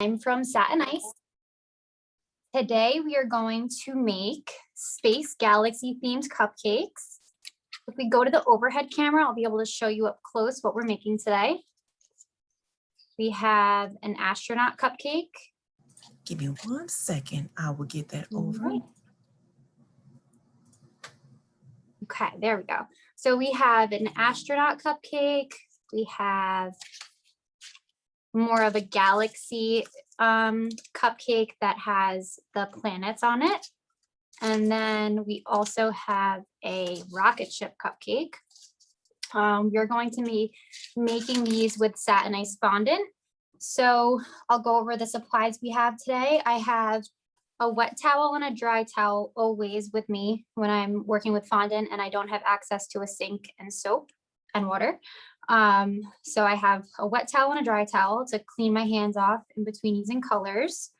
I'm from Satin. Today we are going to make space galaxy themed cupcakes. If we go to the overhead camera, I'll be able to show you up close what we're making today. We have an astronaut cupcake. Give me 1 second. I will get that over. Right. Okay, there we go. So we have an astronaut cupcake. We have more of a galaxy cupcake that has the planets on it. And then we also have a rocket ship cupcake. We're going to be making these with Satin Ice Fondant. So I'll go over the supplies we have today. I have a wet towel and a dry towel always with me when I'm working with fondant and I don't have access to a sink and soap and water. So I have a wet towel and a dry towel to clean my hands off in between using colors.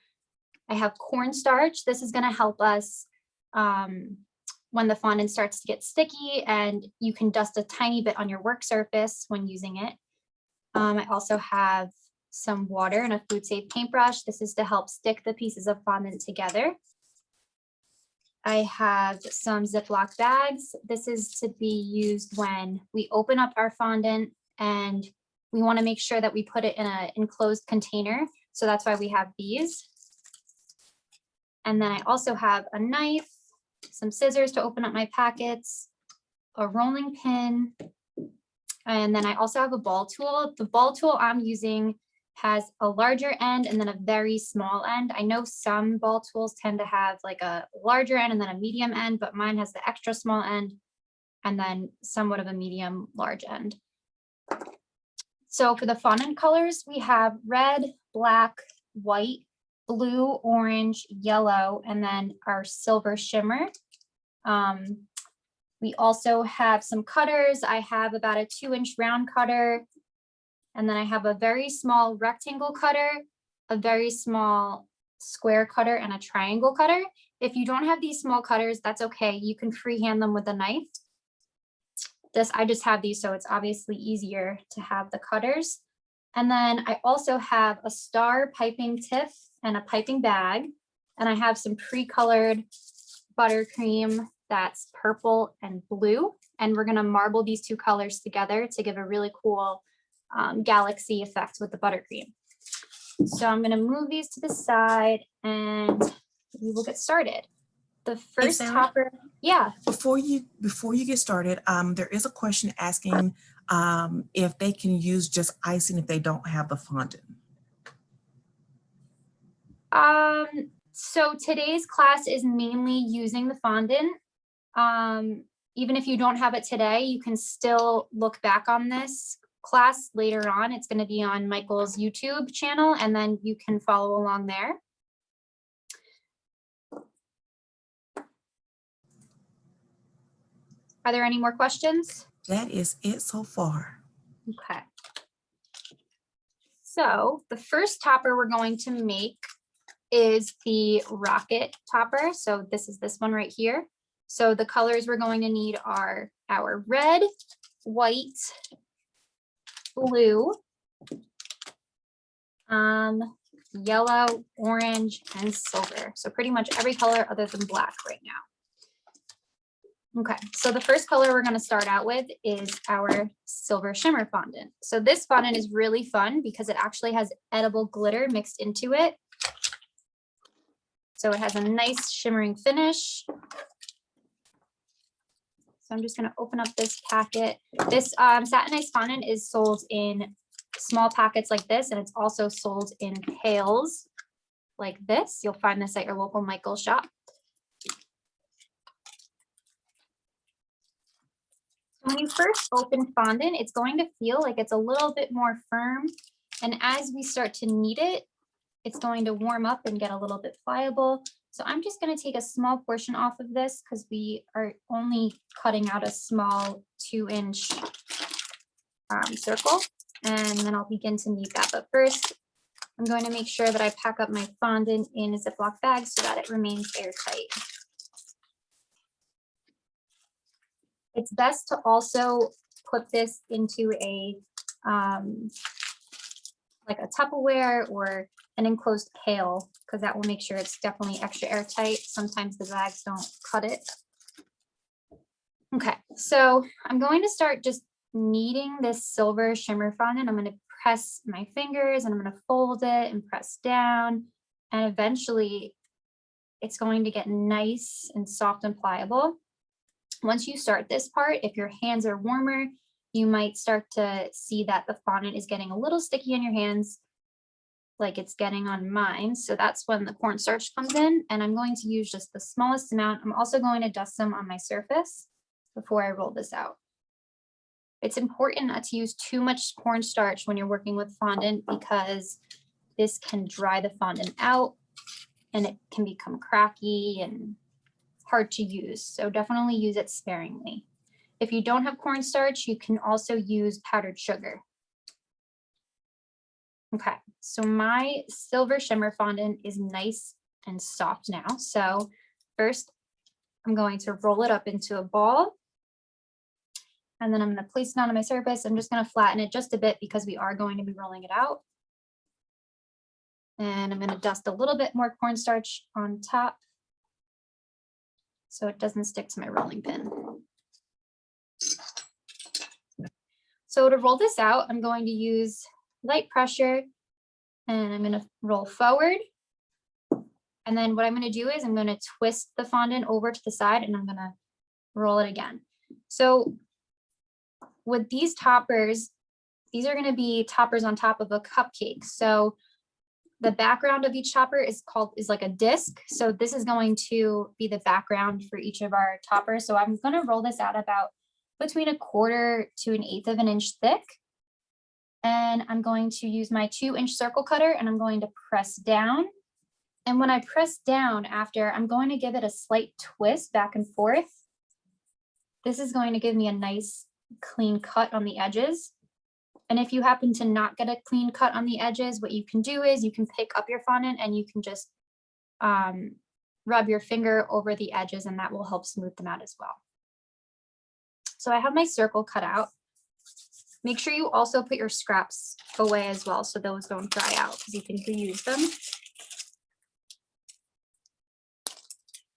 I have cornstarch. This is going to help us when the fondant starts to get sticky, and you can dust a tiny bit on your work surface when using it. I also have some water and a food safe paintbrush. This is to help stick the pieces of fondant together. I have some Ziploc bags. This is to be used when we open up our fondant and we want to make sure that we put it in an enclosed container. So that's why we have these. And then I also have a knife, some scissors to open up my packets, a rolling pin, and then I also have a ball tool. The ball tool I'm using has a larger end and then a very small end. I know some ball tools tend to have like a larger end and then a medium end, but mine has the extra small end and then somewhat of a medium large end. So for the fondant colors, we have red, black, white, blue, orange, yellow, and then our silver shimmer. We also have some cutters. I have about a 2-inch round cutter. And then I have a very small rectangle cutter, a very small square cutter, and a triangle cutter. If you don't have these small cutters, that's okay. You can freehand them with a knife. I just have these, so it's obviously easier to have the cutters. And then I also have a star piping tip and a piping bag. And I have some pre-colored buttercream that's purple and blue. And we're gonna marble these two colors together to give a really cool galaxy effect with the buttercream. So I'm going to move these to the side and we will get started. The first topper, yeah. Before you get started, there is a question asking if they can use just icing if they don't have the fondant. So today's class is mainly using the fondant. Even if you don't have it today, you can still look back on this class later on. It's going to be on Michael's YouTube channel, and then you can follow along there. Are there any more questions? That is it so far. Okay. So the first topper we're going to make is the rocket topper. So this is this one right here. So the colors we're going to need are our red, white, blue, yellow, orange, and silver. So pretty much every color other than black right now. Okay, so the first color we're going to start out with is our silver shimmer fondant. So this fondant is really fun because it actually has edible glitter mixed into it. So it has a nice shimmering finish. So I'm just going to open up this packet. This Satin Ice Fondant is sold in small packets like this, and it's also sold in pails like this. You'll find this at your local Michael's shop. When you first open fondant, it's going to feel like it's a little bit more firm. And as we start to knead it, it's going to warm up and get a little bit pliable. So I'm just going to take a small portion off of this because we are only cutting out a small 2-inch circle, and then I'll begin to knead that. But first, I'm going to make sure that I pack up my fondant in a Ziploc bag so that it remains airtight. It's best to also put this into a like a Tupperware or an enclosed pail because that will make sure it's definitely extra airtight. Sometimes the bags don't cut it. Okay, so I'm going to start just kneading this silver shimmer fondant. I'm going to press my fingers and I'm going to fold it and press down. And eventually it's going to get nice and soft and pliable. Once you start this part, if your hands are warmer, you might start to see that the fondant is getting a little sticky in your hands, like it's getting on mine. So that's when the cornstarch comes in, and I'm going to use just the smallest amount. I'm also going to dust some on my surface before I roll this out. It's important not to use too much cornstarch when you're working with fondant because this can dry the fondant out and it can become cracky and hard to use. So definitely use it sparingly. If you don't have cornstarch, you can also use powdered sugar. Okay, so my silver shimmer fondant is nice and soft now. So first, I'm going to roll it up into a ball. And then I'm going to place it on my surface. I'm just going to flatten it just a bit because we are going to be rolling it out. And I'm going to dust a little bit more cornstarch on top so it doesn't stick to my rolling pin. So to roll this out, I'm going to use light pressure and I'm going to roll forward. And then what I'm going to do is I'm going to twist the fondant over to the side and I'm going to roll it again. So with these toppers, these are going to be toppers on top of a cupcake. So the background of each topper is like a disc. So this is going to be the background for each of our toppers. So I'm going to roll this out about between 1/4 to 1/8 of an inch thick. And I'm going to use my 2-inch circle cutter and I'm going to press down. And when I press down after, I'm going to give it a slight twist back and forth. This is going to give me a nice clean cut on the edges. And if you happen to not get a clean cut on the edges, what you can do is you can pick up your fondant and you can just rub your finger over the edges and that will help smooth them out as well. So I have my circle cut out. Make sure you also put your scraps away as well so those don't dry out because you can reuse them.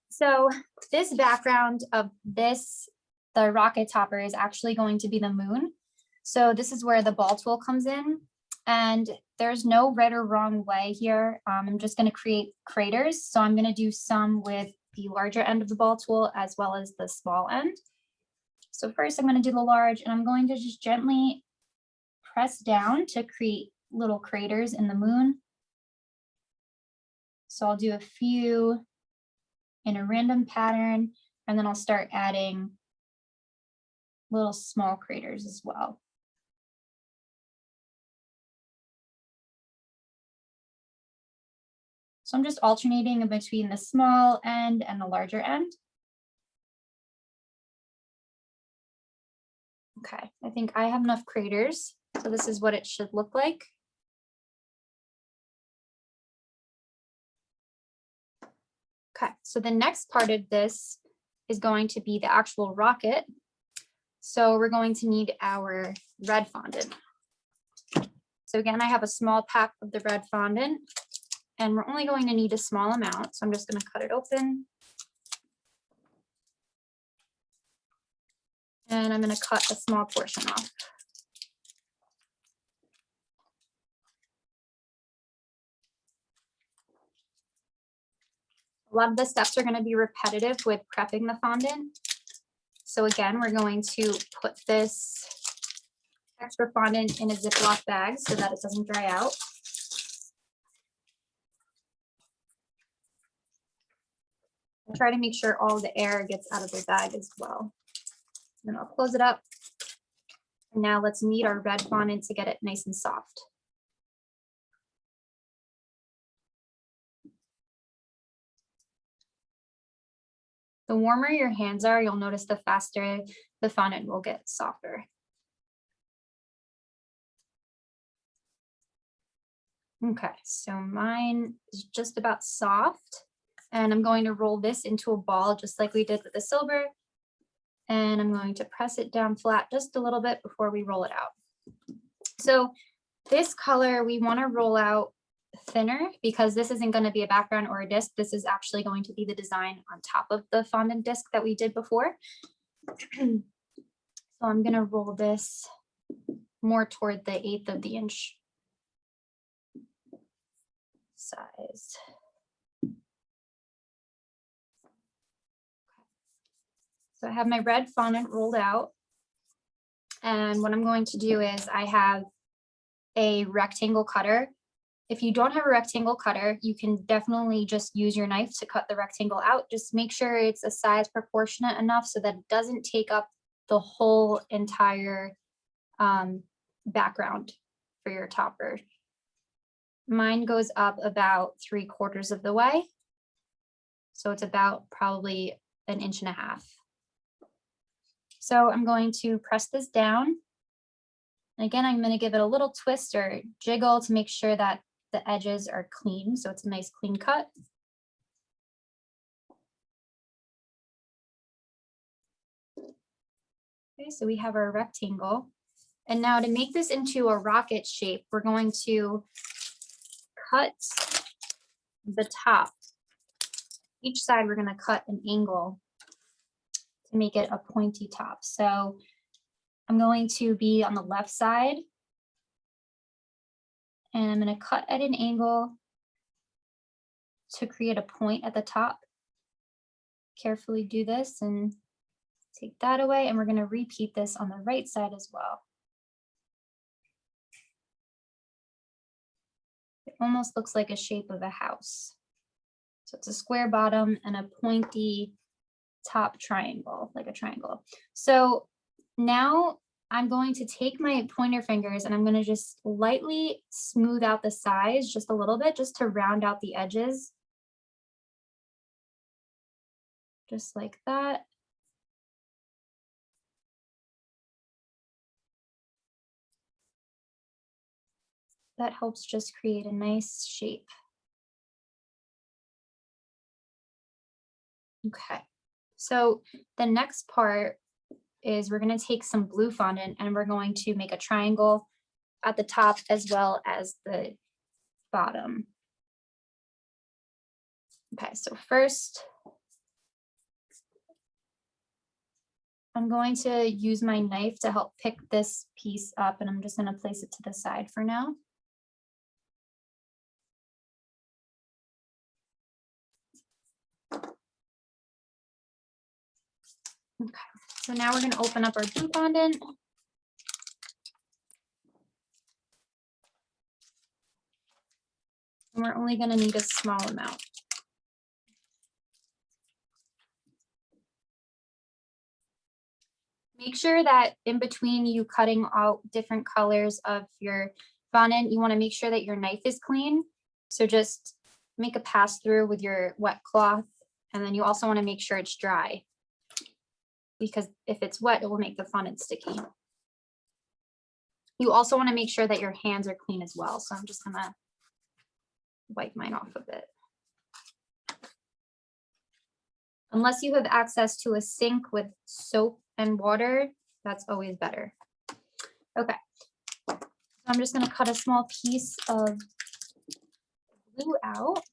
So this background of the rocket topper is actually going to be the moon. So this is where the ball tool comes in and there's no right or wrong way here. I'm just going to create craters. So I'm going to do some with the larger end of the ball tool as well as the small end. So first I'm going to do the large and I'm going to just gently press down to create little craters in the moon. So I'll do a few in a random pattern and then I'll start adding little small craters as well. So I'm just alternating between the small end and the larger end. Okay, I think I have enough craters. So this is what it should look like. Okay, so the next part of this is going to be the actual rocket. So we're going to need our red fondant. So again, I have a small pack of the red fondant and we're only going to need a small amount. So I'm just going to cut it open. And I'm going to cut a small portion off. A lot of the steps are going to be repetitive with prepping the fondant. So again, we're going to put this extra fondant in a Ziploc bag so that it doesn't dry out. I try to make sure all the air gets out of the bag as well. Then I'll close it up. And now let's knead our red fondant to get it nice and soft. The warmer your hands are, you'll notice the faster the fondant will get softer. Okay, so mine is just about soft. And I'm going to roll this into a ball just like we did with the silver. And I'm going to press it down flat just a little bit before we roll it out. So this color, we want to roll out thinner because this isn't going to be a background or a disc. This is actually going to be the design on top of the fondant disc that we did before. So I'm going to roll this more toward the 1/8 of the inch size. So I have my red fondant rolled out. And what I'm going to do is I have a rectangle cutter. If you don't have a rectangle cutter, you can definitely just use your knife to cut the rectangle out. Just make sure it's a size proportionate enough so that it doesn't take up the whole entire background for your topper. Mine goes up about 3/4 of the way. So it's about probably 1.5 inches. So I'm going to press this down. And again, I'm going to give it a little twist or jiggle to make sure that the edges are clean. So it's a nice clean cut. Okay, so we have our rectangle. And now to make this into a rocket shape, we're going to cut the top. Each side, we're going to cut an angle to make it a pointy top. So I'm going to be on the left side. And I'm going to cut at an angle to create a point at the top. Carefully do this and take that away. And we're going to repeat this on the right side as well. It almost looks like a shape of a house. So it's a square bottom and a pointy top triangle, like a triangle. So now I'm going to take my pointer fingers and I'm going to just lightly smooth out the sides just a little bit, just to round out the edges. Just like that. That helps just create a nice shape. Okay, so the next part is we're going to take some blue fondant and we're going to make a triangle at the top as well as the bottom. Okay, so first I'm going to use my knife to help pick this piece up, and I'm just going to place it to the side for now. Okay, so now we're going to open up our blue fondant. And we're only going to need a small amount. Make sure that in between you cutting out different colors of your fondant, you want to make sure that your knife is clean. So just make a pass through with your wet cloth. And then you also want to make sure it's dry, because if it's wet, it will make the fondant sticky. You also want to make sure that your hands are clean as well. So I'm just going to wipe mine off a bit. Unless you have access to a sink with soap and water, that's always better. Okay, so I'm just going to cut a small piece of glue out.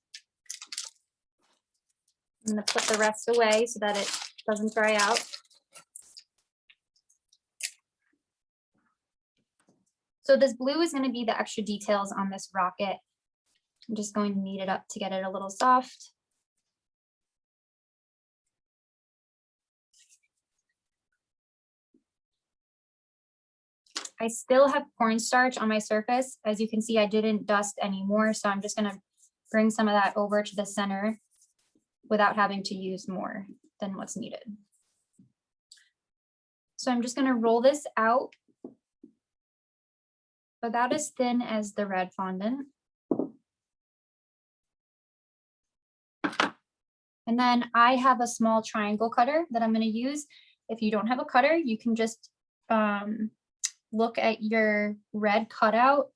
I'm going to put the rest away so that it doesn't dry out. So this blue is going to be the extra details on this rocket. I'm just going to knead it up to get it a little soft. I still have cornstarch on my surface. As you can see, I didn't dust anymore, so I'm just going to bring some of that over to the center without having to use more than what's needed. So I'm just going to roll this out about as thin as the red fondant. And then I have a small triangle cutter that I'm going to use. If you don't have a cutter, you can just look at your red cutout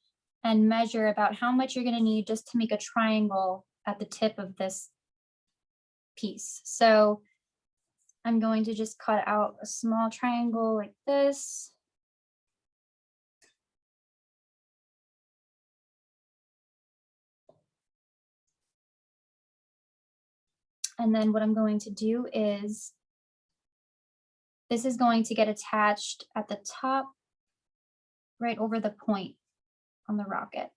and measure about how much you're going to need just to make a triangle at the tip of this piece. So I'm going to just cut out a small triangle like this. And then what I'm going to do is, this is going to get attached at the top, right over the point on the rocket.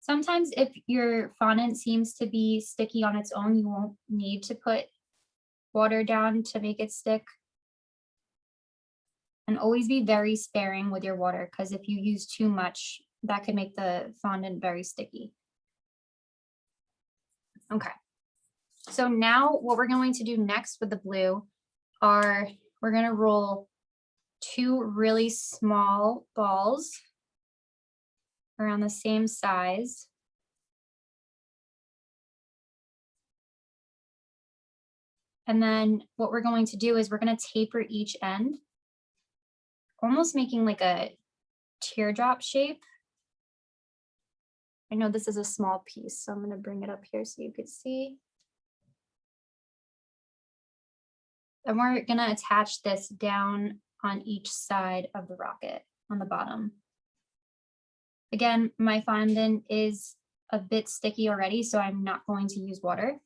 Sometimes if your fondant seems to be sticky on its own, you won't need to put water down to make it stick. And always be very sparing with your water, because if you use too much, that could make the fondant very sticky. Okay. So now what we're going to do next with the blue are, we're going to roll 2 really small balls around the same size. And then what we're going to do is we're going to taper each end, almost making like a teardrop shape. I know this is a small piece, so I'm going to bring it up here so you could see. And we're going to attach this down on each side of the rocket on the bottom. Again, my fondant is a bit sticky already, so I'm not going to use water.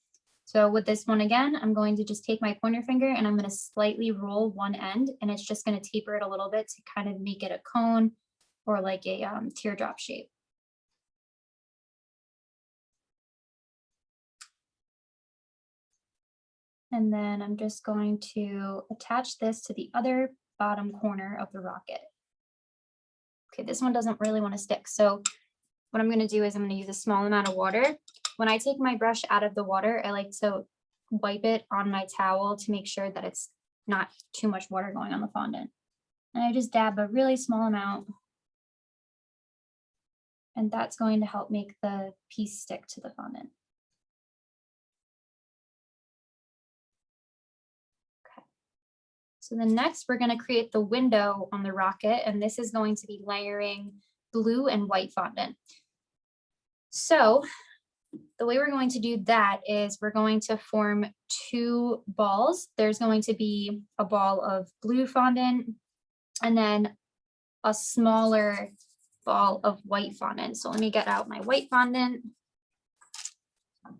So with this one again, I'm going to just take my pointer finger and I'm going to slightly roll one end, and it's just going to taper it a little bit to kind of make it a cone or like a teardrop shape. And then I'm just going to attach this to the other bottom corner of the rocket. Okay, this one doesn't really want to stick. So what I'm going to do is I'm going to use a small amount of water. When I take my brush out of the water, I like to wipe it on my towel to make sure that it's not too much water going on the fondant. And I just dab a really small amount. And that's going to help make the piece stick to the fondant. So then next we're going to create the window on the rocket, and this is going to be layering blue and white fondant. So the way we're going to do that is we're going to form 2 balls. There's going to be a ball of blue fondant and then a smaller ball of white fondant. So let me get out my white fondant.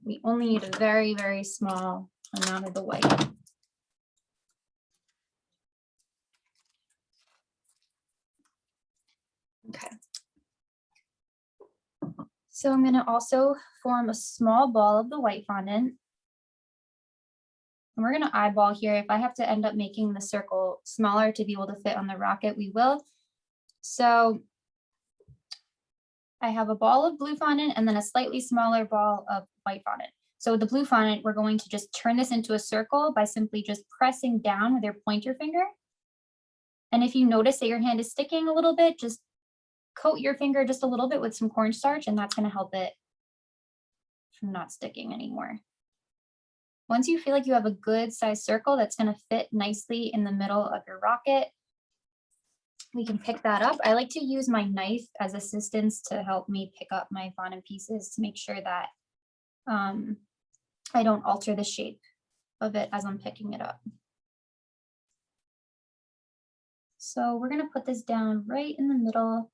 We only need a very, very small amount of the white. Okay. So I'm going to also form a small ball of the white fondant. And we're going to eyeball here. If I have to end up making the circle smaller to be able to fit on the rocket, we will. So I have a ball of blue fondant and then a slightly smaller ball of white fondant. So with the blue fondant, we're going to just turn this into a circle by simply just pressing down with your pointer finger. And if you notice that your hand is sticking a little bit, just coat your finger just a little bit with some cornstarch, and that's going to help it from not sticking anymore. Once you feel like you have a good size circle that's going to fit nicely in the middle of your rocket, we can pick that up. I like to use my knife as assistance to help me pick up my fondant pieces to make sure that I don't alter the shape of it as I'm picking it up. So we're going to put this down right in the middle.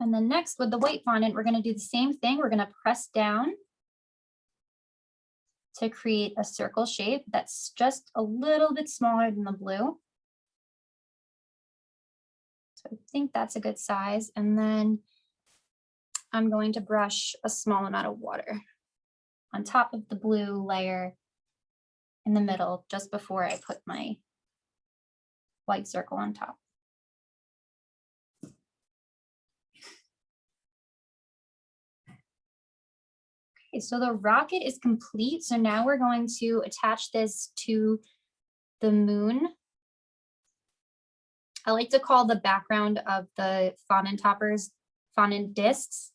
And then next with the white fondant, we're going to do the same thing. We're going to press down to create a circle shape that's just a little bit smaller than the blue. So I think that's a good size. And then I'm going to brush a small amount of water on top of the blue layer in the middle, just before I put my white circle on top. Okay, so the rocket is complete. So now we're going to attach this to the moon. I like to call the background of the fondant toppers fondant discs,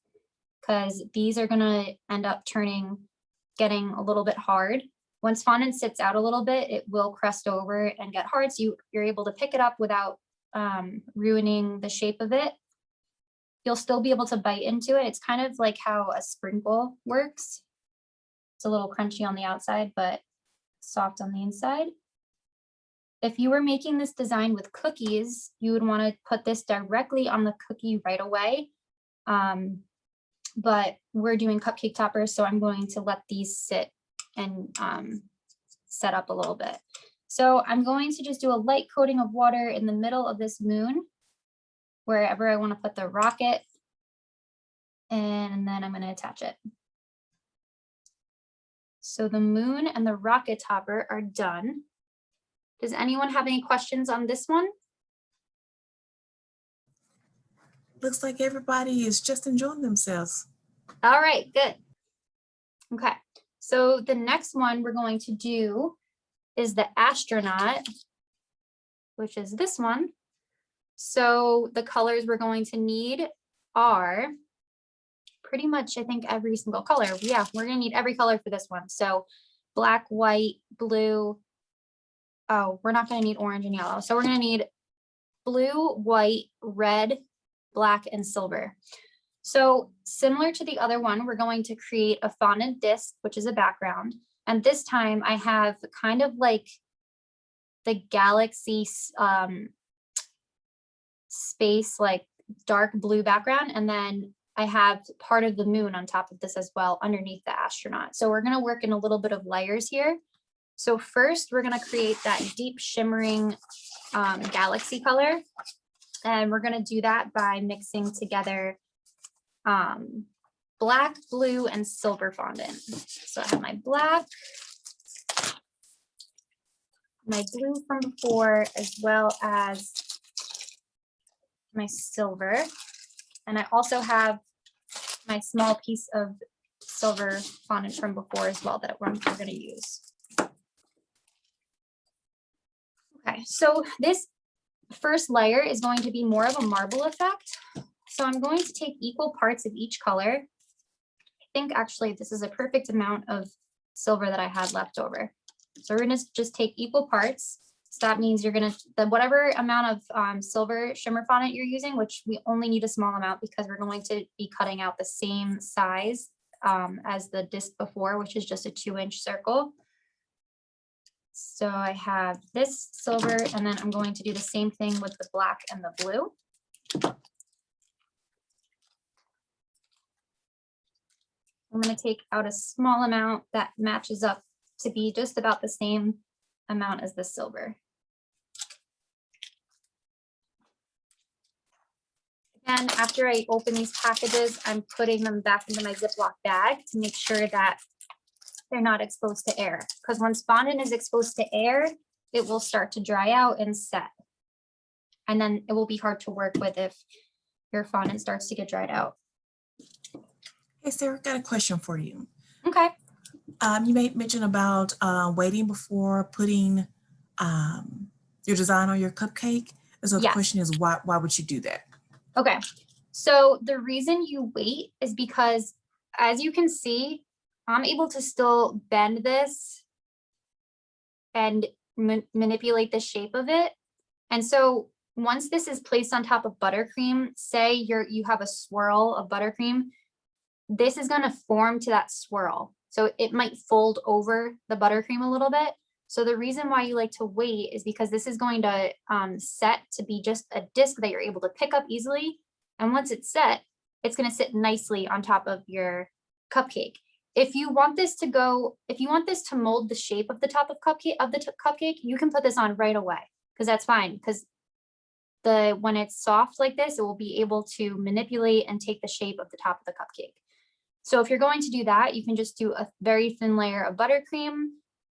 because these are going to end up getting a little bit hard. Once fondant sits out a little bit, it will crust over and get hard. So you're able to pick it up without ruining the shape of it. You'll still be able to bite into it. It's kind of like how a sprinkle works. It's a little crunchy on the outside, but soft on the inside. if you were making this design with cookies, you would want to put this directly on the cookie right away. But we're doing cupcake toppers, so I'm going to let these sit and set up a little bit. So I'm going to just do a light coating of water in the middle of this moon, wherever I want to put the rocket. And then I'm going to attach it. So the moon and the rocket topper are done. Does anyone have any questions on this one? Looks like everybody is just enjoying themselves. All right, good. Okay, so the next one we're going to do is the astronaut, which is this one. So the colors we're going to need are pretty much, I think, every single color. Yeah, we're gonna need every color for this one. So black, white, blue. Oh, we're not gonna need orange and yellow. So we're gonna need blue, white, red, black, and silver. So similar to the other one, we're going to create a fondant disc, which is a background. And this time I have kind of like the galaxy space, like dark blue background. And then I have part of the moon on top of this as well underneath the astronaut. So we're going to work in a little bit of layers here. So first we're going to create that deep shimmering galaxy color. And we're going to do that by mixing together black, blue, and silver fondant. So I have my black, my blue from before, as well as my silver. And I also have my small piece of silver fondant from before as well that we're going to use. Okay, so this first layer is going to be more of a marble effect. So I'm going to take equal parts of each color. I think actually this is a perfect amount of silver that I had left over. So we're going to just take equal parts. So that means you're going to, whatever amount of silver shimmer fondant you're using, which we only need a small amount because we're going to be cutting out the same size as the disc before, which is just a 2-inch circle. So I have this silver, and then I'm going to do the same thing with the black and the blue. I'm going to take out a small amount that matches up to be just about the same amount as the silver. And after I open these packages, I'm putting them back into my Ziploc bag to make sure that they're not exposed to air. Because once fondant is exposed to air, it will start to dry out and set. And then it will be hard to work with if your fondant starts to get dried out. Hey, Sarah, I've got a question for you. Okay. You made mention about waiting before putting your design on your cupcake. And so the question is, why would you do that? Okay, so the reason you wait is because, as you can see, I'm able to still bend this and manipulate the shape of it. And so once this is placed on top of buttercream, say you have a swirl of buttercream, this is going to form to that swirl. So it might fold over the buttercream a little bit. So the reason why you like to wait is because this is going to set to be just a disc that you're able to pick up easily. And once it's set, it's going to sit nicely on top of your cupcake. If you want this to mold the shape of the top of cupcake, you can put this on right away, because that's fine. Because when it's soft like this, it will be able to manipulate and take the shape of the top of the cupcake. So if you're going to do that, you can just do a very thin layer of buttercream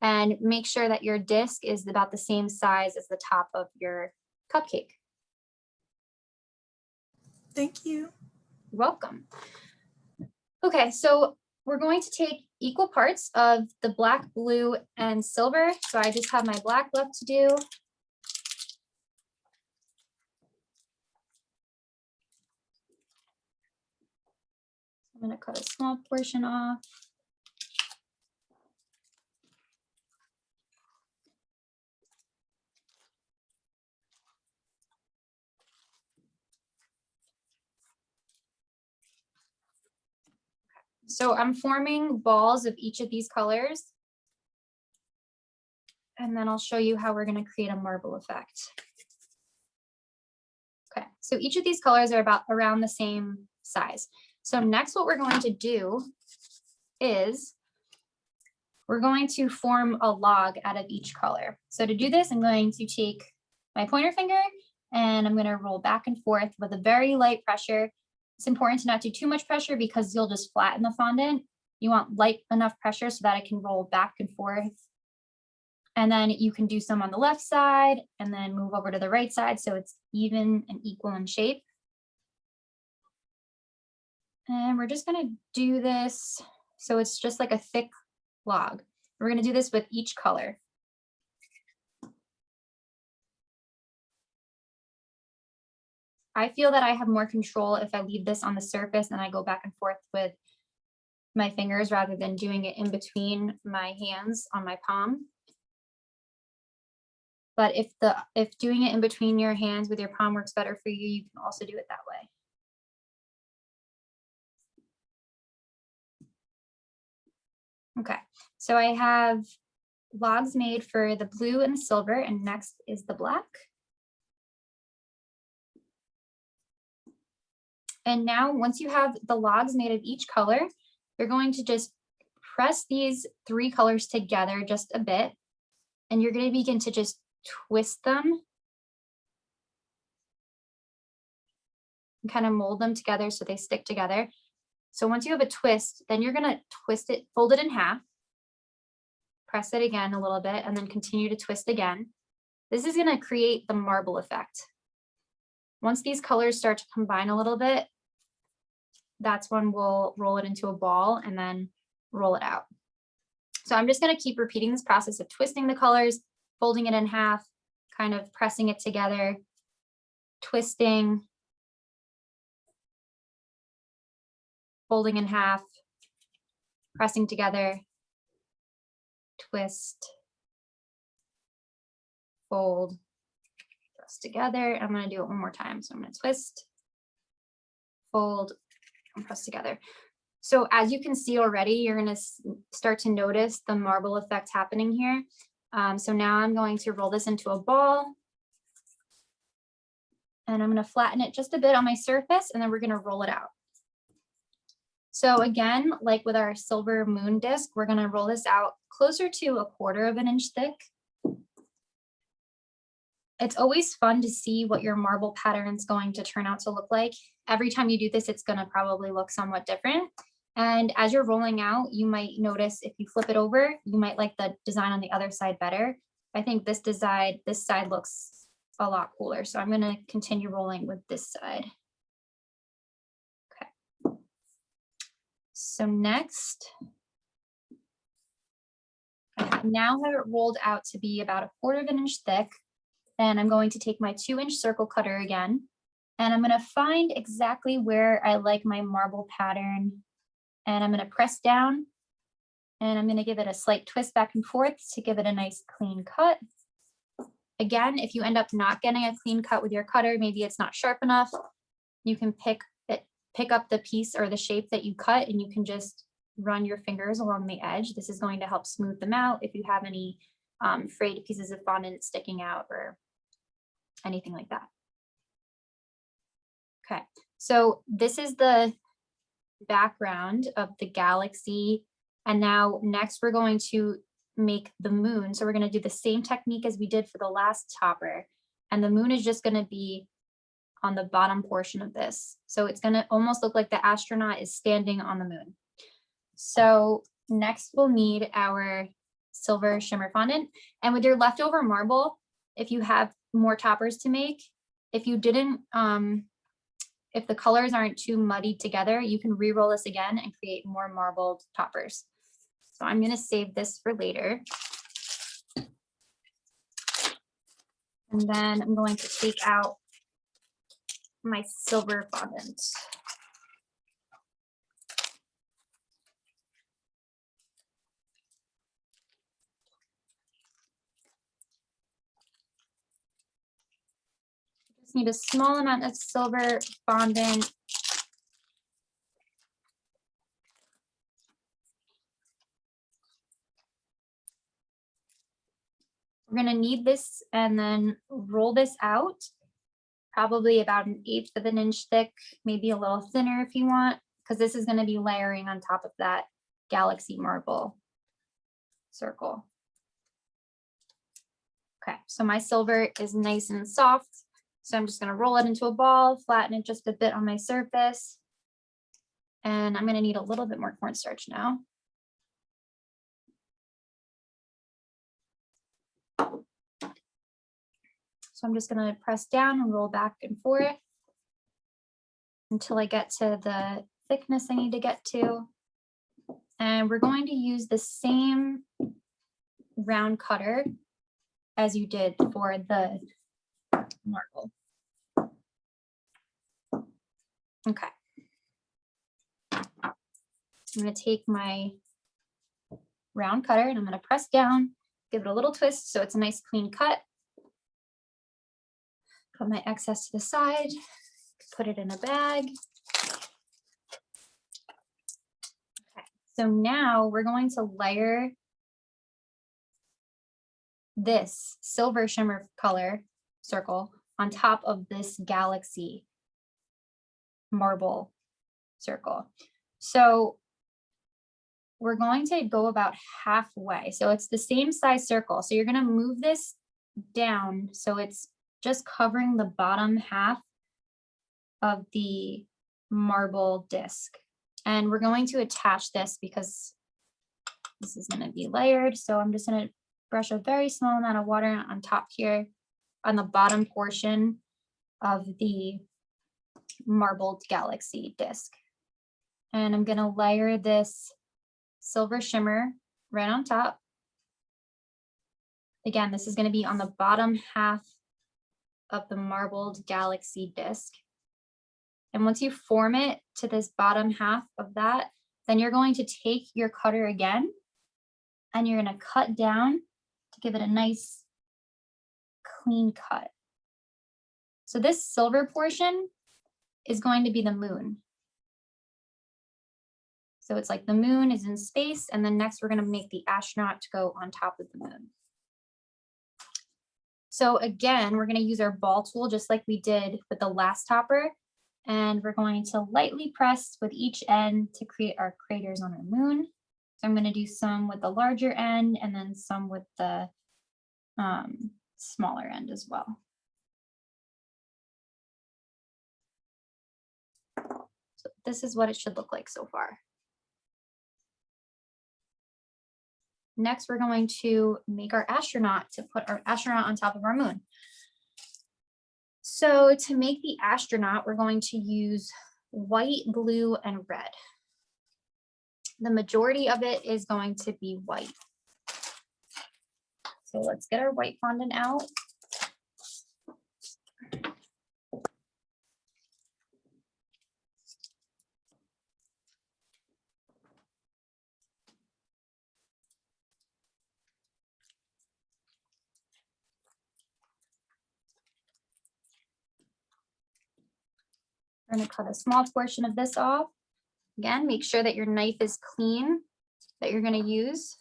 and make sure that your disc is about the same size as the top of your cupcake. Thank you. You're welcome. Okay, so we're going to take equal parts of the black, blue, and silver. So I just have my black left to do. I'm going to cut a small portion off. So I'm forming balls of each of these colors. And then I'll show you how we're going to create a marble effect. Okay, so each of these colors are about around the same size. So next what we're going to do is we're going to form a log out of each color. So to do this, I'm going to take my pointer finger and I'm going to roll back and forth with a very light pressure. It's important to not do too much pressure because you'll just flatten the fondant. You want light enough pressure so that it can roll back and forth. And then you can do some on the left side and then move over to the right side so it's even and equal in shape. And we're just going to do this so it's just like a thick log. We're going to do this with each color. I feel that I have more control if I leave this on the surface and I go back and forth with my fingers rather than doing it in between my hands on my palm. But if doing it in between your hands with your palm works better for you, you can also do it that way. Okay, so I have logs made for the blue and the silver, and next is the black. And now once you have the logs made of each color, you're going to just press these three colors together just a bit, and you're going to begin to just twist them and kind of mold them together so they stick together. So once you have a twist, then you're going to twist it, fold it in half, press it again a little bit, and then continue to twist again. This is going to create the marble effect. Once these colors start to combine a little bit, that's when we'll roll it into a ball and then roll it out. So I'm just going to keep repeating this process of twisting the colors, folding it in half, kind of pressing it together, twisting, folding in half, pressing together, twist, fold, press together. I'm going to do it one more time. So I'm going to twist, fold, and press together. So as you can see already, you're going to start to notice the marble effect happening here. So now I'm going to roll this into a ball. And I'm going to flatten it just a bit on my surface, and then we're going to roll it out. So again, like with our silver moon disc, we're going to roll this out closer to 1/4 of an inch thick. It's always fun to see what your marble pattern is going to turn out to look like. Every time you do this, it's going to probably look somewhat different. And as you're rolling out, you might notice if you flip it over, you might like the design on the other side better. I think this side looks a lot cooler. So I'm going to continue rolling with this side. Okay. So next, I now have it rolled out to be about 1/4 of an inch thick. And I'm going to take my 2-inch circle cutter again, and I'm going to find exactly where I like my marble pattern. And I'm going to press down, and I'm going to give it a slight twist back and forth to give it a nice clean cut. Again, if you end up not getting a clean cut with your cutter, maybe it's not sharp enough, you can pick up the piece or the shape that you cut, and you can just run your fingers along the edge. This is going to help smooth them out if you have any frayed pieces of fondant sticking out or anything like that. Okay, so this is the background of the galaxy. And now next we're going to make the moon. So we're going to do the same technique as we did for the last topper. And the moon is just going to be on the bottom portion of this. So it's going to almost look like the astronaut is standing on the moon. So next we'll need our silver shimmer fondant. And with your leftover marble, if you have more toppers to make, if you didn't, if the colors aren't too muddied together, you can re-roll this again and create more marbled toppers. So I'm going to save this for later. And then I'm going to take out my silver fondant. Just need a small amount of silver fondant. gonna knead this and then roll this out, probably about 1/8 of an inch thick, maybe a little thinner if you want, because this is gonna be layering on top of that galaxy marble circle. Okay, so my silver is nice and soft. So I'm just gonna roll it into a ball, flatten it just a bit on my surface. And I'm gonna need a little bit more cornstarch now. So I'm just gonna press down and roll back and forth until I get to the thickness I need to get to. And we're going to use the same round cutter as you did for the marble. Okay. I'm going to take my round cutter and I'm going to press down, give it a little twist so it's a nice clean cut. Put my excess to the side, put it in a bag. Okay. So now we're going to layer this silver shimmer color circle on top of this galaxy marble circle. So we're going to go about halfway. So it's the same size circle. So you're going to move this down so it's just covering the bottom half of the marble disc. And we're going to attach this because this is going to be layered. So I'm just going to brush a very small amount of water on top here on the bottom portion of the marbled galaxy disc. And I'm going to layer this silver shimmer right on top. Again, this is going to be on the bottom half of the marbled galaxy disc. And once you form it to this bottom half of that, then you're going to take your cutter again and you're going to cut down to give it a nice clean cut. So this silver portion is going to be the moon. So it's like the moon is in space, and then next we're going to make the astronaut to go on top of the moon. So again, we're going to use our ball tool just like we did with the last topper, and we're going to lightly press with each end to create our craters on our moon. So I'm going to do some with the larger end and then some with the smaller end as well. So this is what it should look like so far. Next, we're going to make our astronaut to put our astronaut on top of our moon. So to make the astronaut, we're going to use white, blue, and red. The majority of it is going to be white. So let's get our white fondant out. We're going to cut a small portion of this off. Again, make sure that your knife is clean that you're going to use.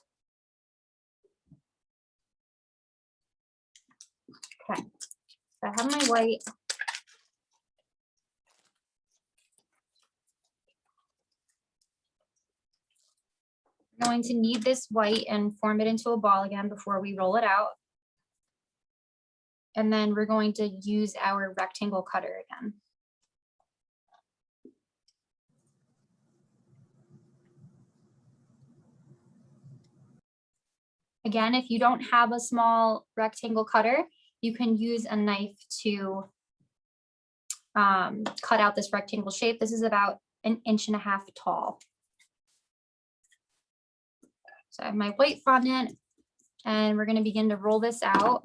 Okay, so I have my white. I'm going to knead this white and form it into a ball again before we roll it out. And then we're going to use our rectangle cutter again. Again, if you don't have a small rectangle cutter, you can use a knife to cut out this rectangle shape. This is about 1.5 inches tall. So I have my white fondant and we're going to begin to roll this out.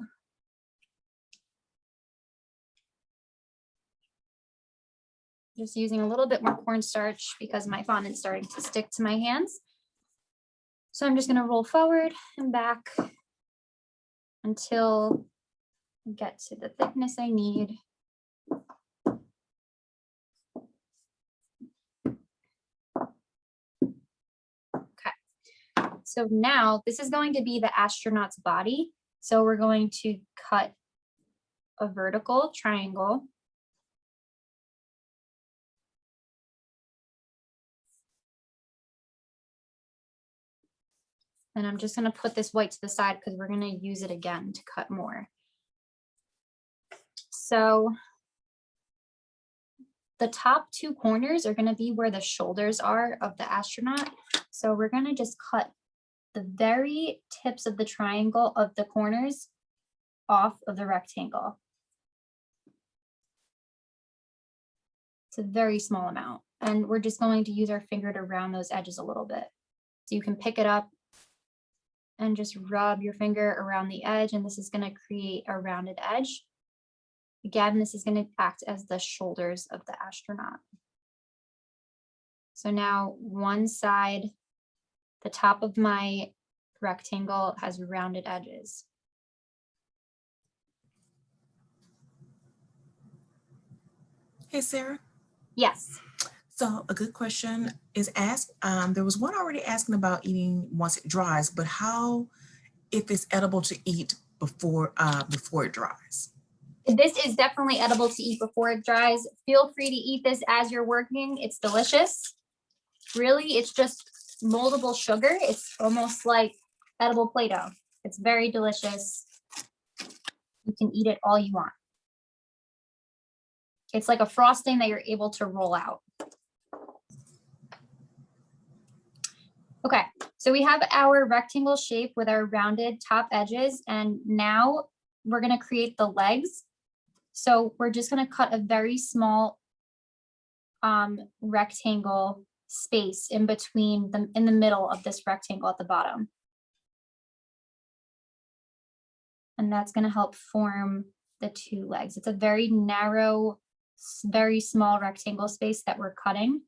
Just using a little bit more cornstarch because my fondant's starting to stick to my hands. So I'm just going to roll forward and back until I get to the thickness I need. Okay, so now this is going to be the astronaut's body. So we're going to cut a vertical triangle. And I'm just going to put this white to the side because we're going to use it again to cut more. So the top two corners are going to be where the shoulders are of the astronaut. So we're going to just cut the very tips of the triangle of the corners off of the rectangle. It's a very small amount. And we're just going to use our finger to round those edges a little bit. So you can pick it up and just rub your finger around the edge, and this is going to create a rounded edge. Again, this is going to act as the shoulders of the astronaut. So now one side, the top of my rectangle has rounded edges. Hey, Sarah. Yes. So a good question is asked. There was one already asking about eating once it dries, but how if it's edible to eat before it dries? This is definitely edible to eat before it dries. Feel free to eat this as you're working. It's delicious. Really, it's just moldable sugar. It's almost like edible Play-Doh. It's very delicious. You can eat it all you want. It's like a frosting that you're able to roll out. Okay, so we have our rectangle shape with our rounded top edges, and now we're going to create the legs. So we're just going to cut a very small rectangle space in between them, in the middle of this rectangle at the bottom. And that's going to help form the two legs. It's a very narrow, very small rectangle space that we're cutting.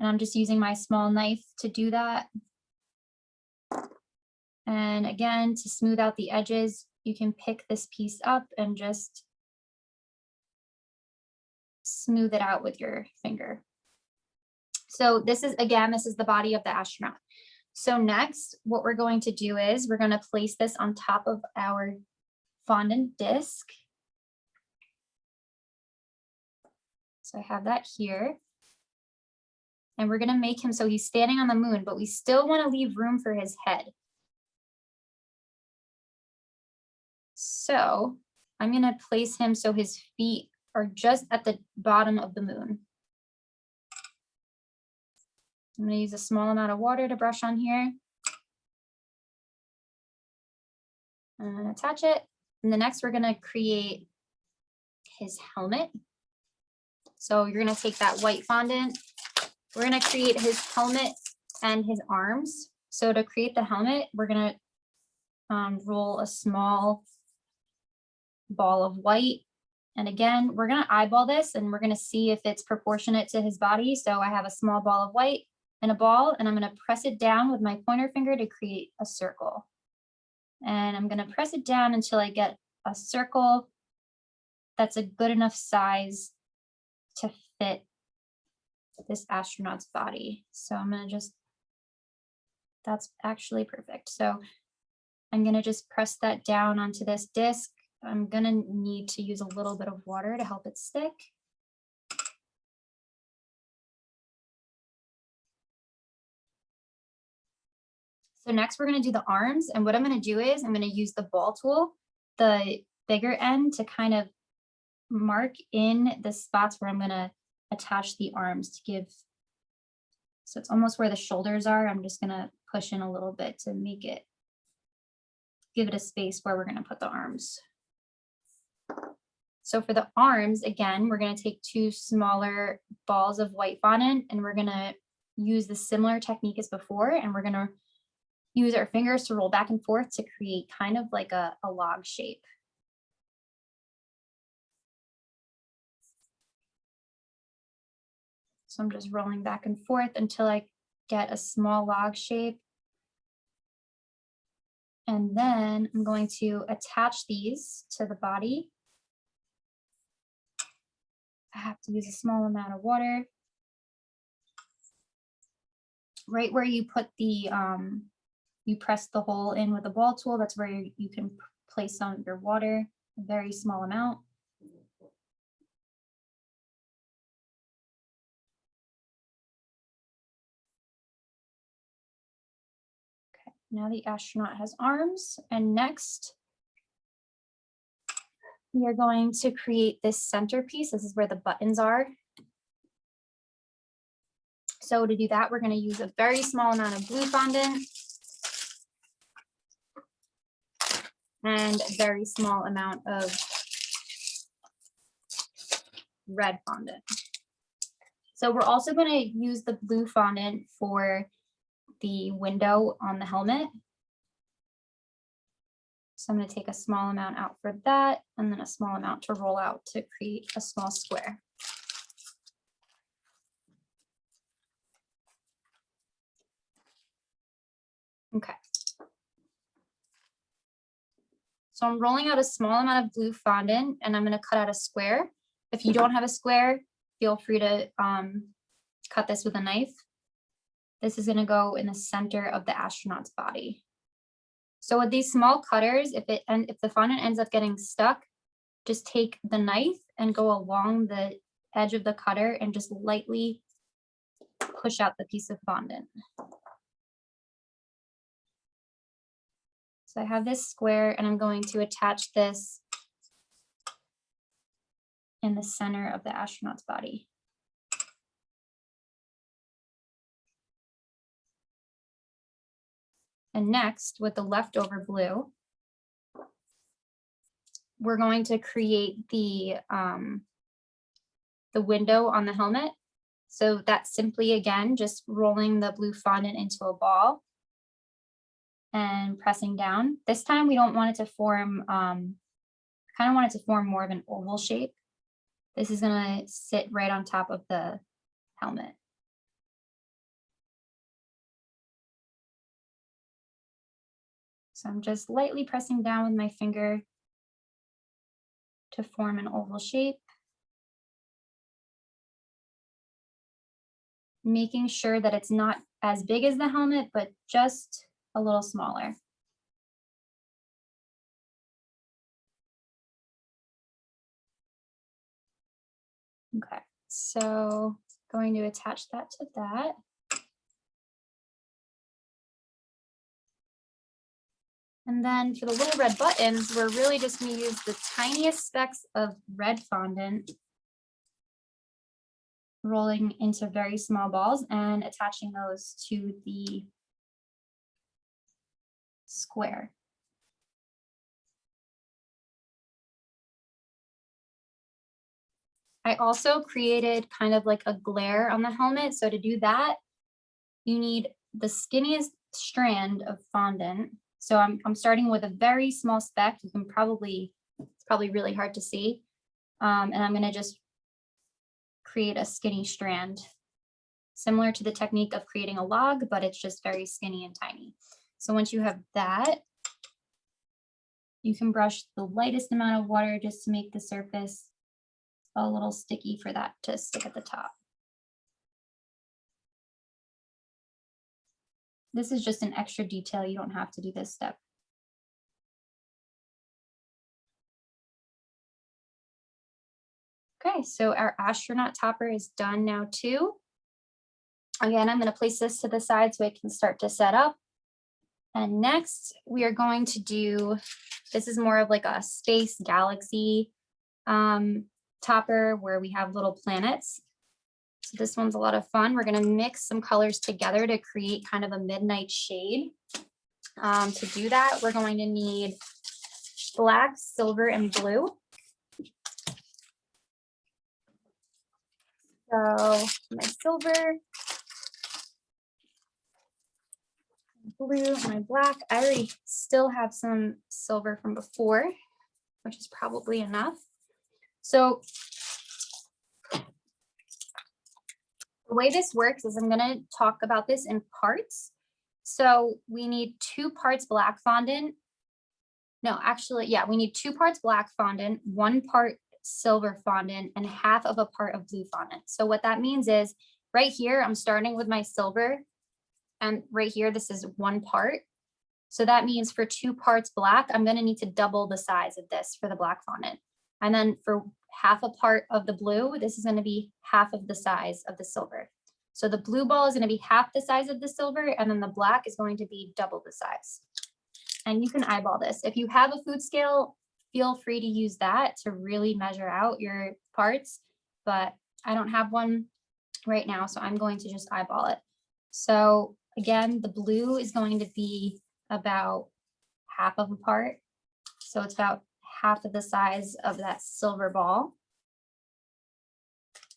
And I'm just using my small knife to do that. And again, to smooth out the edges, you can pick this piece up and just smooth it out with your finger. So this is, again, this is the body of the astronaut. So next, what we're going to do is we're going to place this on top of our fondant disc. So I have that here. And we're going to make him so he's standing on the moon, but we still want to leave room for his head. So I'm going to place him so his feet are just at the bottom of the moon. I'm going to use a small amount of water to brush on here. And attach it. And the next we're going to create his helmet. So you're going to take that white fondant. We're going to create his helmet and his arms. So to create the helmet, we're going to roll a small ball of white. And again, we're going to eyeball this and we're going to see if it's proportionate to his body. So I have a small ball of white and a ball, and I'm going to press it down with my pointer finger to create a circle. And I'm going to press it down until I get a circle that's a good enough size to fit this astronaut's body. So I'm going to just, that's actually perfect. So I'm going to just press that down onto this disc. I'm going to need to use a little bit of water to help it stick. So next we're going to do the arms. And what I'm going to do is I'm going to use the ball tool, the bigger end, to kind of mark in the spots where I'm going to attach the arms to give. So it's almost where the shoulders are. I'm just going to push in a little bit to make it, give it a space where we're going to put the arms. So for the arms, again, we're going to take two smaller balls of white fondant and we're going to use the similar technique as before. And we're going to use our fingers to roll back and forth to create kind of like a log shape. So I'm just rolling back and forth until I get a small log shape. And then I'm going to attach these to the body. I have to use a small amount of water. Right where you put the you press the hole in with a ball tool. That's where you can place some of your water, a very small amount. Okay, now the astronaut has arms, and next we are going to create this centerpiece. This is where the buttons are. So to do that, we're going to use a very small amount of blue fondant and a very small amount of red fondant. So we're also going to use the blue fondant for the window on the helmet. So I'm going to take a small amount out for that, and then a small amount to roll out to create a small square. Okay. So I'm rolling out a small amount of blue fondant, and I'm going to cut out a square. If you don't have a square, feel free to cut this with a knife. This is going to go in the center of the astronaut's body. So with these small cutters, if the fondant ends up getting stuck, just take the knife and go along the edge of the cutter and just lightly push out the piece of fondant. So I have this square, and I'm going to attach this in the center of the astronaut's body. And next, with the leftover blue, we're going to create the window on the helmet. So that's simply, again, just rolling the blue fondant into a ball and pressing down. This time we don't want it to form, kind of want it to form more of an oval shape. This is going to sit right on top of the helmet. So I'm just lightly pressing down with my finger to form an oval shape. Making sure that it's not as big as the helmet, but just a little smaller. Okay, so going to attach that to that. And then for the little red buttons, we're really just going to use the tiniest specks of red fondant, rolling into very small balls and attaching those to the square. I also created kind of like a glare on the helmet. So to do that, you need the skinniest strand of fondant. So I'm starting with a very small speck. You can it's probably really hard to see. And I'm going to just create a skinny strand, similar to the technique of creating a log, but it's just very skinny and tiny. So once you have that, you can brush the lightest amount of water just to make the surface a little sticky for that to stick at the top. This is just an extra detail. You don't have to do this step. Okay, so our astronaut topper is done now too. Again, I'm going to place this to the side so it can start to set up. And next we are going to do, this is more of like a space galaxy topper where we have little planets. So this one's a lot of fun. We're going to mix some colors together to create kind of a midnight shade. To do that, we're going to need black, silver, and blue. So my silver, blue, my black. I already still have some silver from before, which is probably enough. So the way this works is I'm going to talk about this in parts. So we need 2 parts black fondant. No, actually, yeah, we need 2 parts black fondant, 1 part silver fondant, and half of a part of blue fondant. So what that means is right here, I'm starting with my silver, and right here, this is 1 part. So that means for 2 parts black, I'm going to need to double the size of this for the black fondant. And then for half a part of the blue, this is going to be half of the size of the silver. So the blue ball is going to be half the size of the silver, and then the black is going to be double the size. And you can eyeball this. If you have a food scale, feel free to use that to really measure out your parts, but I don't have one right now, so I'm going to just eyeball it. So again, the blue is going to be about half of a part. So it's about half of the size of that silver ball.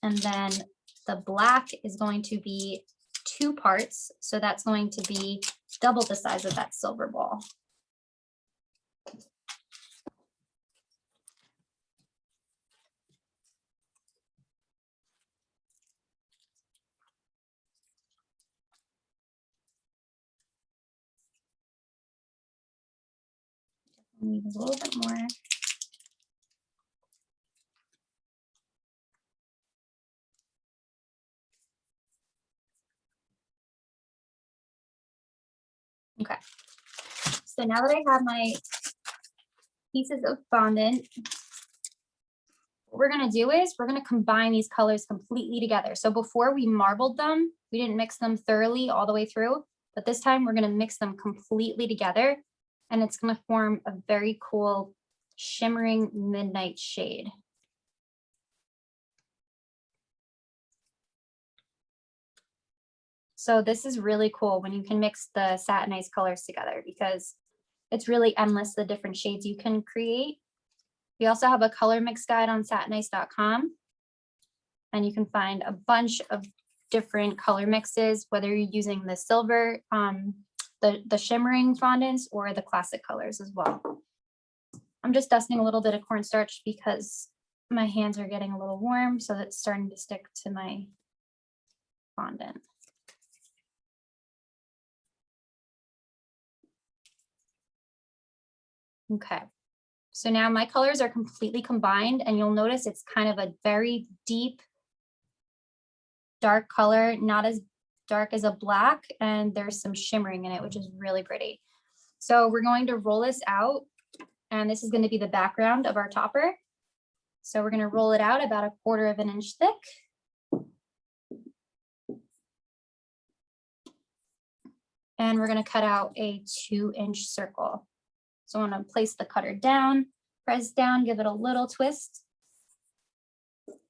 And then the black is going to be 2 parts. So that's going to be double the size of that silver ball. Need a little bit more. Okay. So now that I have my pieces of fondant, what we're going to do is we're going to combine these colors completely together. So before we marbled them, we didn't mix them thoroughly all the way through, but this time we're going to mix them completely together, and it's going to form a very cool shimmering midnight shade. So this is really cool when you can mix the satinized colors together, because it's really endless the different shades you can create. We also have a color mix guide on satinice.com, and you can find a bunch of different color mixes, whether you're using the silver, the shimmering fondants, or the classic colors as well. I'm just dusting a little bit of cornstarch because my hands are getting a little warm, so it's starting to stick to my fondant. Okay, so now my colors are completely combined, and you'll notice it's kind of a very deep, dark color, not as dark as a black, and there's some shimmering in it, which is really pretty. So we're going to roll this out, and this is going to be the background of our topper. So we're going to roll it out about 1/4 inch thick. And we're going to cut out a 2-inch circle. So I'm going to place the cutter down, press down, give it a little twist.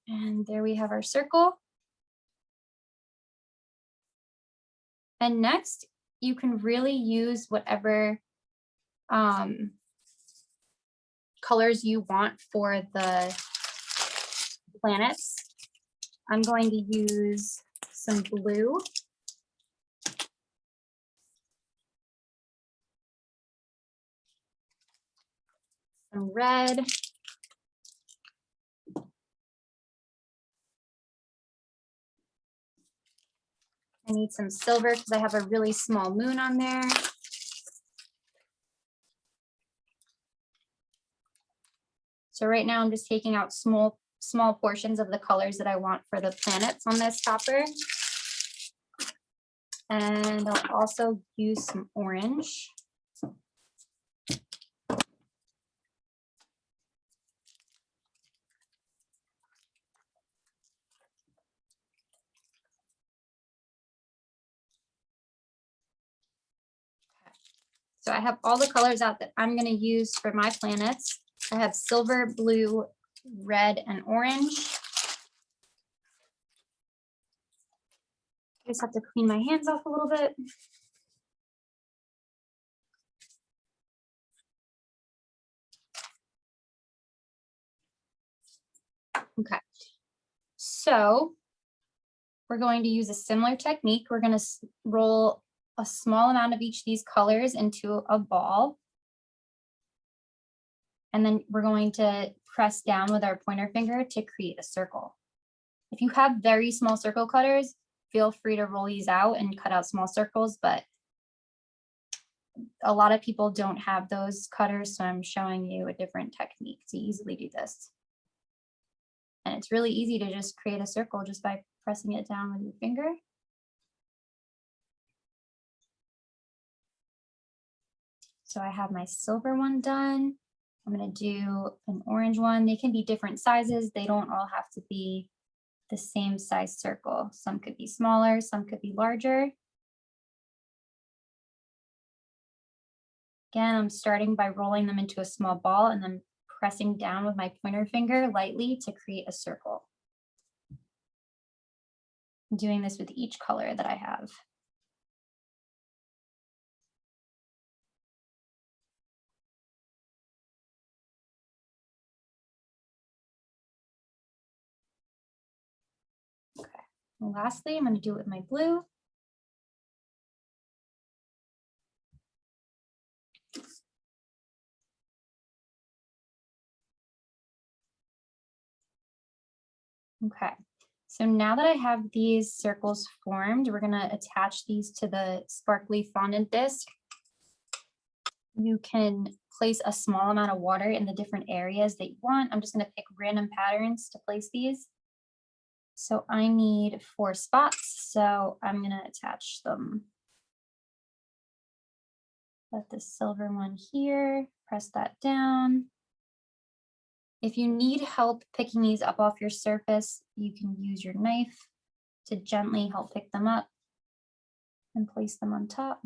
And there we have our circle. And next, you can really use whatever colors you want for the planets. I'm going to use some blue. Some red. I need some silver because I have a really small moon on there. So right now I'm just taking out small portions of the colors that I want for the planets on this topper. And I'll also use some orange. So I have all the colors out that I'm going to use for my planets. I have silver, blue, red, and orange. I just have to clean my hands off a little bit. Okay, so we're going to use a similar technique. We're going to roll a small amount of each of these colors into a ball. And then we're going to press down with our pointer finger to create a circle. If you have very small circle cutters, feel free to roll these out and cut out small circles, but a lot of people don't have those cutters, so I'm showing you a different technique to easily do this. And it's really easy to just create a circle just by pressing it down with your finger. So I have my silver one done. I'm going to do an orange one. They can be different sizes. They don't all have to be the same size circle. Some could be smaller, some could be larger. Again, I'm starting by rolling them into a small ball and then pressing down with my pointer finger lightly to create a circle. I'm doing this with each color that I have. Okay. And lastly, I'm going to do it with my blue. Okay, so now that I have these circles formed, we're going to attach these to the sparkly fondant disc. You can place a small amount of water in the different areas that you want. I'm just going to pick random patterns to place these. So I need 4 spots, so I'm going to attach them. Let the silver one here, press that down. If you need help picking these up off your surface, you can use your knife to gently help pick them up and place them on top.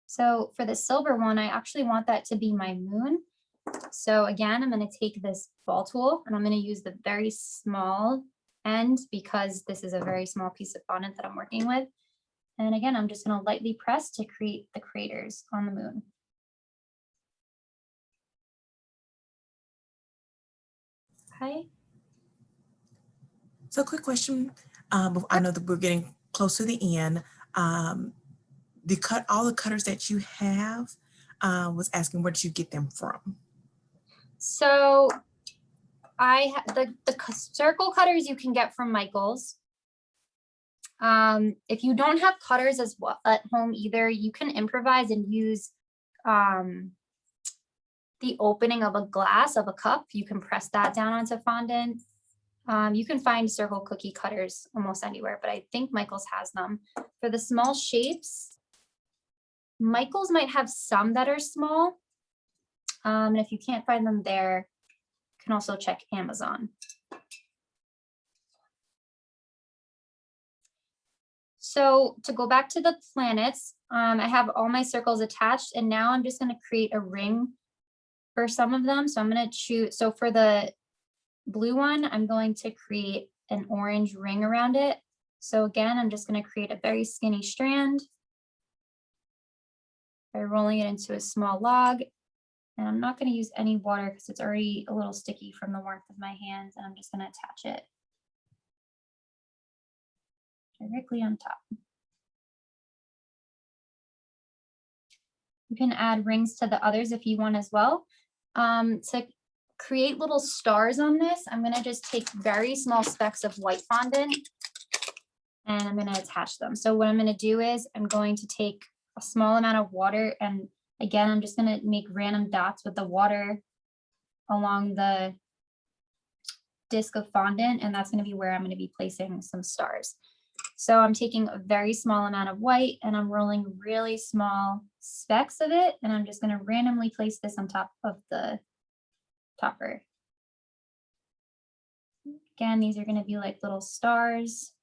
So for the silver one, I actually want that to be my moon. So again, I'm going to take this ball tool and I'm going to use the very small end because this is a very small piece of fondant that I'm working with. And again, I'm just going to lightly press to create the craters on the moon. Okay. So quick question. I know that we're getting close to the end. All the cutters that you have was asking where did you get them from? So the circle cutters you can get from Michael's. If you don't have cutters as well at home either, you can improvise and use the opening of a glass of a cup. You can press that down onto fondant. You can find circle cookie cutters almost anywhere, but I think Michael's has them. For the small shapes, Michael's might have some that are small. And if you can't find them there, you can also check Amazon. So to go back to the planets, I have all my circles attached and now I'm just going to create a ring for some of them. So I'm going to choose, so for the blue one, I'm going to create an orange ring around it. So again, I'm just going to create a very skinny strand by rolling it into a small log. And I'm not going to use any water because it's already a little sticky from the warmth of my hands. And I'm just going to attach it directly on top. You can add rings to the others if you want as well. To create little stars on this, I'm going to just take very small specks of white fondant and I'm going to attach them. So what I'm going to do is I'm going to take a small amount of water and again, I'm just going to make random dots with the water along the disc of fondant, and that's going to be where I'm going to be placing some stars. So I'm taking a very small amount of white and I'm rolling really small specks of it, and I'm just going to randomly place this on top of the topper. Again, these are going to be like little stars,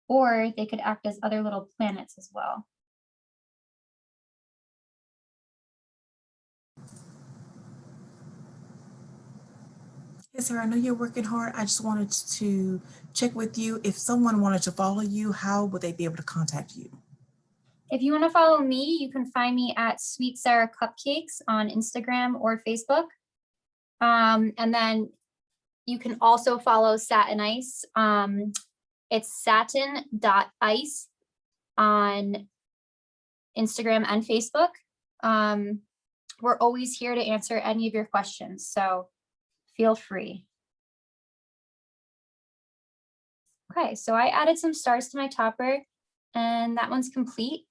or they could act as other little planets as well. Yes, sir. I know you're working hard. I just wanted to check with you. If someone wanted to follow you, how would they be able to contact you? If you want to follow me, you can find me at Sweet Sarah Cupcakes on Instagram or Facebook. And then you can also follow Satin Ice. It's satin.ice on Instagram and Facebook. We're always here to answer any of your questions, so feel free. Okay, so I added some stars to my topper and that one's complete.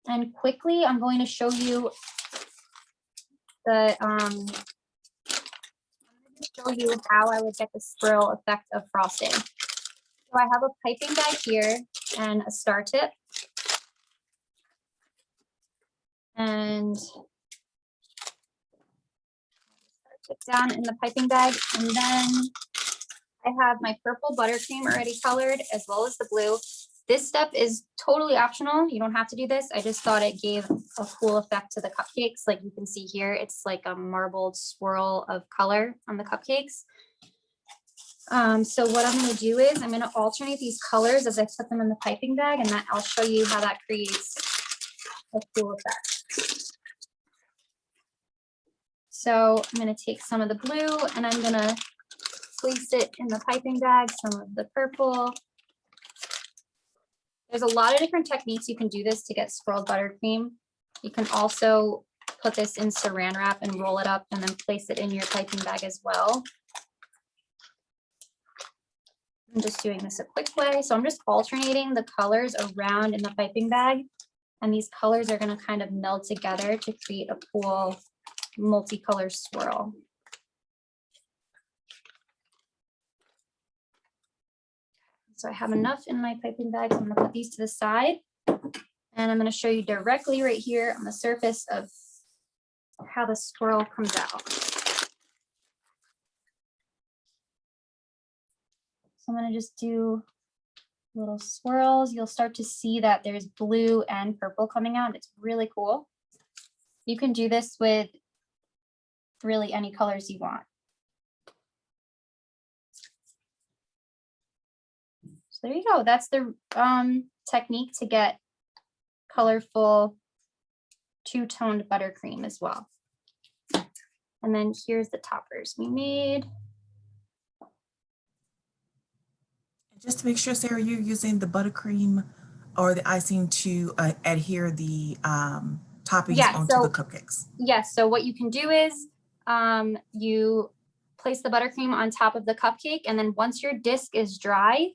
And quickly, I'm going to show you the how I would get the swirl effect of frosting. So I have a piping bag here and a star tip. And tip down in the piping bag. And then I have my purple buttercream already colored as well as the blue. This step is totally optional. You don't have to do this. I just thought it gave a cool effect to the cupcakes. Like you can see here, it's like a marbled swirl of color on the cupcakes. So what I'm going to do is I'm going to alternate these colors as I put them in the piping bag, and that I'll show you how that creates a cool effect. So I'm going to take some of the blue and I'm going to place it in the piping bag, some of the purple. There's a lot of different techniques you can do this to get swirled buttercream. You can also put this in saran wrap and roll it up and then place it in your piping bag as well. I'm just doing this a quick way. So I'm just alternating the colors around in the piping bag. And these colors are going to kind of meld together to create a cool multicolor swirl. So I have enough in my piping bag. So I'm going to put these to the side. And I'm going to show you directly right here on the surface of how the swirl comes out. So I'm going to just do little swirls. You'll start to see that there's blue and purple coming out. It's really cool. You can do this with really any colors you want. So there you go. That's the technique to get colorful two-toned buttercream as well. And then here's the toppers we made. Just to make sure, Sarah, you're using the buttercream or the icing to adhere the toppings onto the cupcakes. Yes, so what you can do is you place the buttercream on top of the cupcake, and then once your disc is dry,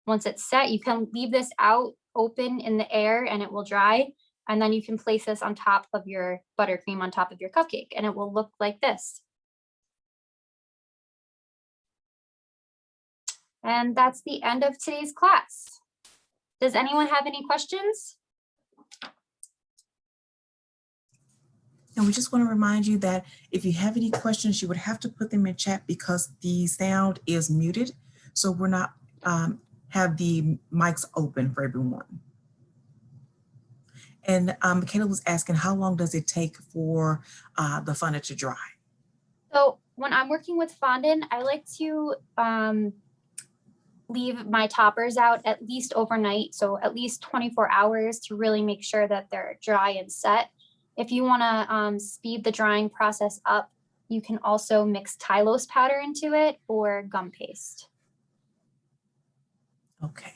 once it's set, you can leave this out open in the air and it will dry. And then you can place this on top of your buttercream on top of your cupcake, and it will look like this. And that's the end of today's class. Does anyone have any questions? And we just want to remind you that if you have any questions, you would have to put them in chat because the sound is muted. So we're not have the mics open for everyone. And Michaela was asking, how long does it take for the fondant to dry? So when I'm working with fondant, I like to leave my toppers out at least overnight. So at least 24 hours to really make sure that they're dry and set. If you want to speed the drying process up, you can also mix Tylose powder into it or gum paste. Okay.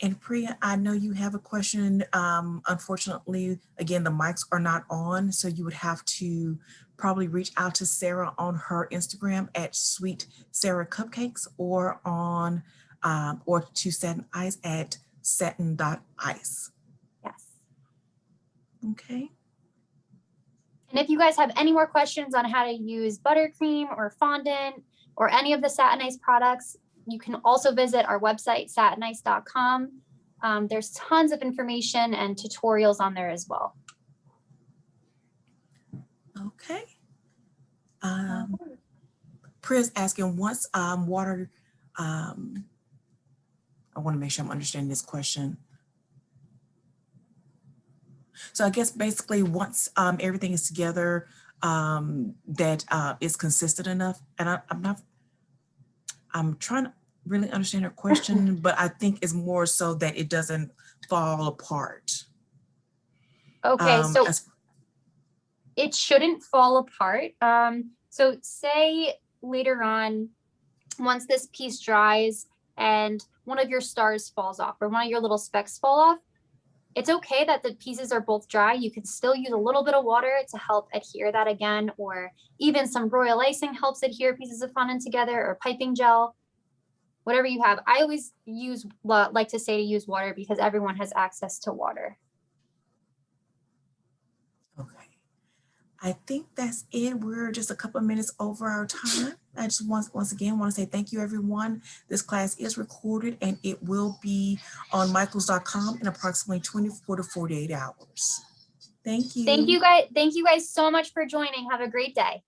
And Priya, I know you have a question. Unfortunately, again, the mics are not on, so you would have to probably reach out to Sarah on her Instagram at Sweet Sarah Cupcakes or on or to Satin Ice at satin.ice. Yes. Okay. And if you guys have any more questions on how to use buttercream or fondant or any of the Satin Ice products, you can also visit our website, satinice.com. There's tons of information and tutorials on there as well. Okay. Priya's asking, once water, I want to make sure I'm understanding this question. So I guess basically once everything is together, that is consistent enough. And I'm trying to really understand her question, but I think it's more so that it doesn't fall apart. Okay, so it shouldn't fall apart. So say later on, once this piece dries and one of your stars falls off or one of your little specks fall off, it's okay that the pieces are both dry. You can still use a little bit of water to help adhere that again, or even some royal icing helps adhere pieces of fondant together, or piping gel, whatever you have. I always like to say to use water because everyone has access to water. Okay. I think that's it. We're just a couple of minutes over our time. I just once again want to say thank you, everyone. This class is recorded and it will be on michaels.com in approximately 24 to 48 hours. Thank you. Thank you guys. Thank you guys so much for joining. Have a great day.